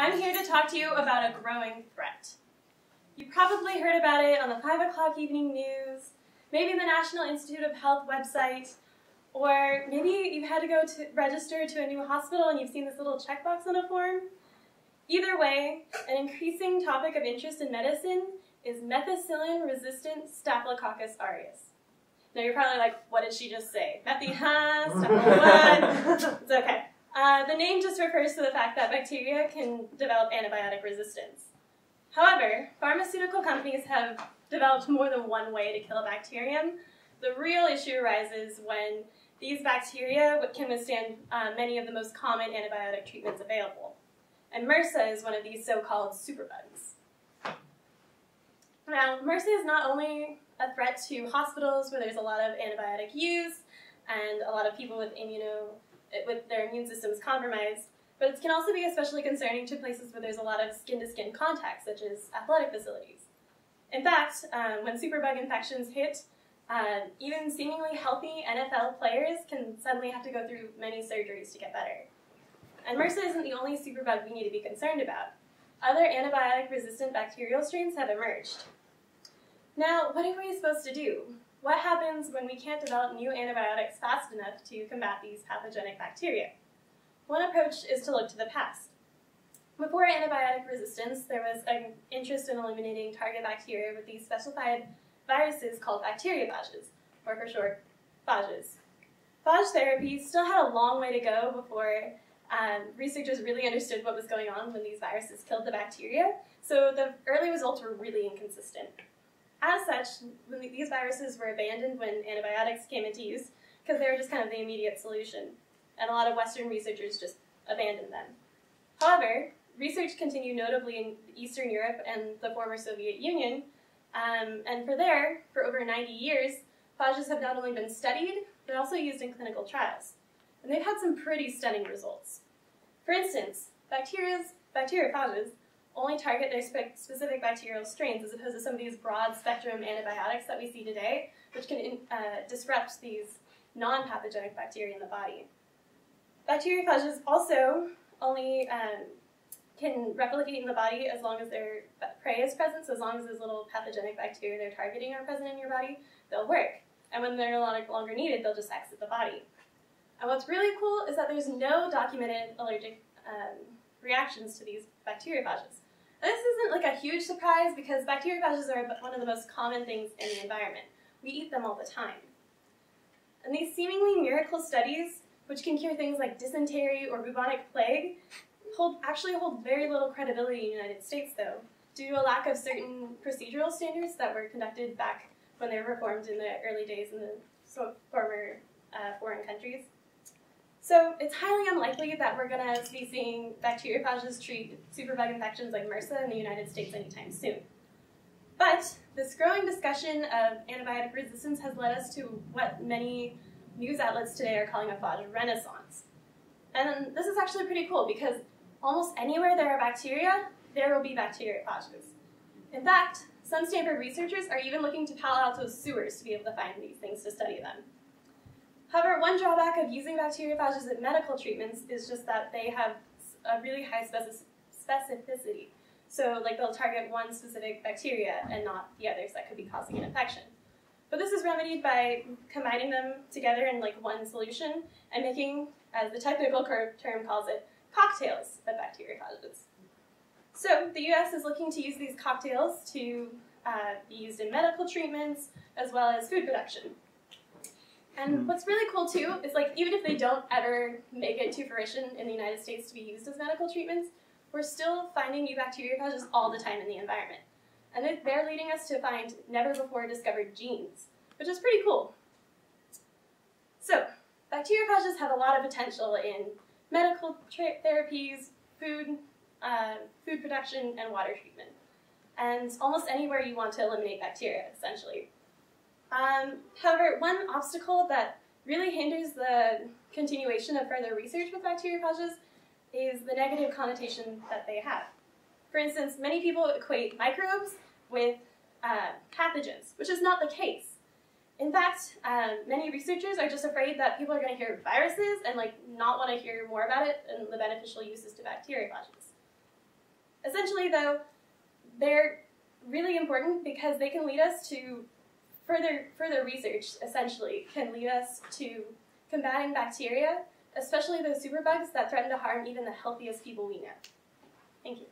I'm here to talk to you about a growing threat. You probably heard about it on the 5 o'clock evening news, maybe the National Institute of Health website, or maybe you had to go to register to a new hospital and you've seen this little checkbox on a form. Either way, an increasing topic of interest in medicine is methicillin-resistant Staphylococcus aureus. Now you're probably like, what did she just say? Methy, huh? Staphylo. It's okay. The name just refers to the fact that bacteria can develop antibiotic resistance. However, pharmaceutical companies have developed more than one way to kill a bacterium. The real issue arises when these bacteria can withstand many of the most common antibiotic treatments available. And MRSA is one of these so-called superbugs. Now, MRSA is not only a threat to hospitals where there's a lot of antibiotic use and a lot of people with their immune systems compromised, but it can also be especially concerning to places where there's a lot of skin-to-skin contact, such as athletic facilities. In fact, when superbug infections hit, even seemingly healthy NFL players can suddenly have to go through many surgeries to get better. And MRSA isn't the only superbug we need to be concerned about. Other antibiotic-resistant bacterial strains have emerged. Now, what are we supposed to do? What happens when we can't develop new antibiotics fast enough to combat these pathogenic bacteria? One approach is to look to the past. Before antibiotic resistance, there was an interest in eliminating target bacteria with these specified viruses called bacteriophages, or for short, phages. Phage therapy still had a long way to go before researchers really understood what was going on when these viruses killed the bacteria, so the early results were really inconsistent. As such, these viruses were abandoned when antibiotics came into use because they were just kind of the immediate solution, and a lot of Western researchers just abandoned them. However, research continued notably in Eastern Europe and the former Soviet Union, and for over 90 years, phages have not only been studied, but also used in clinical trials. And they've had some pretty stunning results. For instance, bacteriophages only target their specific bacterial strains as opposed to some of these broad-spectrum antibiotics that we see today, which can disrupt these non-pathogenic bacteria in the body. Bacteriophages also only can replicate in the body as long as their prey is present, so as long as those little pathogenic bacteria they're targeting are present in your body, they'll work. And when they're no longer needed, they'll just exit the body. And what's really cool is that there's no documented allergic reactions to these bacteriophages. And this isn't like a huge surprise because bacteriophages are one of the most common things in the environment. We eat them all the time. And these seemingly miracle studies, which can cure things like dysentery or bubonic plague, actually hold very little credibility in the United States, though, due to a lack of certain procedural standards that were conducted back when they were performed in the early days in the former foreign countries. So it's highly unlikely that we're going to be seeing bacteriophages treat superbug infections like MRSA in the United States anytime soon. But this growing discussion of antibiotic resistance has led us to what many news outlets today are calling a phage renaissance. And this is actually pretty cool because almost anywhere there are bacteria, there will be bacteriophages. In fact, some Stanford researchers are even looking to Palo Alto's sewers to be able to find these things to study them. However, one drawback of using bacteriophages in medical treatments is just that they have a really high specificity. So, like, they'll target one specific bacteria and not the others that could be causing an infection. But this is remedied by combining them together in, like, one solution and making, as the technical term calls it, cocktails of bacteriophages. So, the US is looking to use these cocktails to be used in medical treatments as well as food production. And what's really cool, too, is like even if they don't ever make it to fruition in the United States to be used as medical treatments, we're still finding new bacteriophages all the time in the environment. And they're leading us to find never-before-discovered genes, which is pretty cool. So, bacteriophages have a lot of potential in medical therapies, food production, and water treatment. And almost anywhere you want to eliminate bacteria, essentially. However, one obstacle that really hinders the continuation of further research with bacteriophages is the negative connotation that they have. For instance, many people equate microbes with pathogens, which is not the case. In fact, many researchers are just afraid that people are going to hear viruses and not want to hear more about it and the beneficial uses to bacteriophages. Essentially, though, they're really important because they can lead us to further research, essentially, can lead us to combating bacteria, especially those superbugs that threaten to harm even the healthiest people we know. Thank you.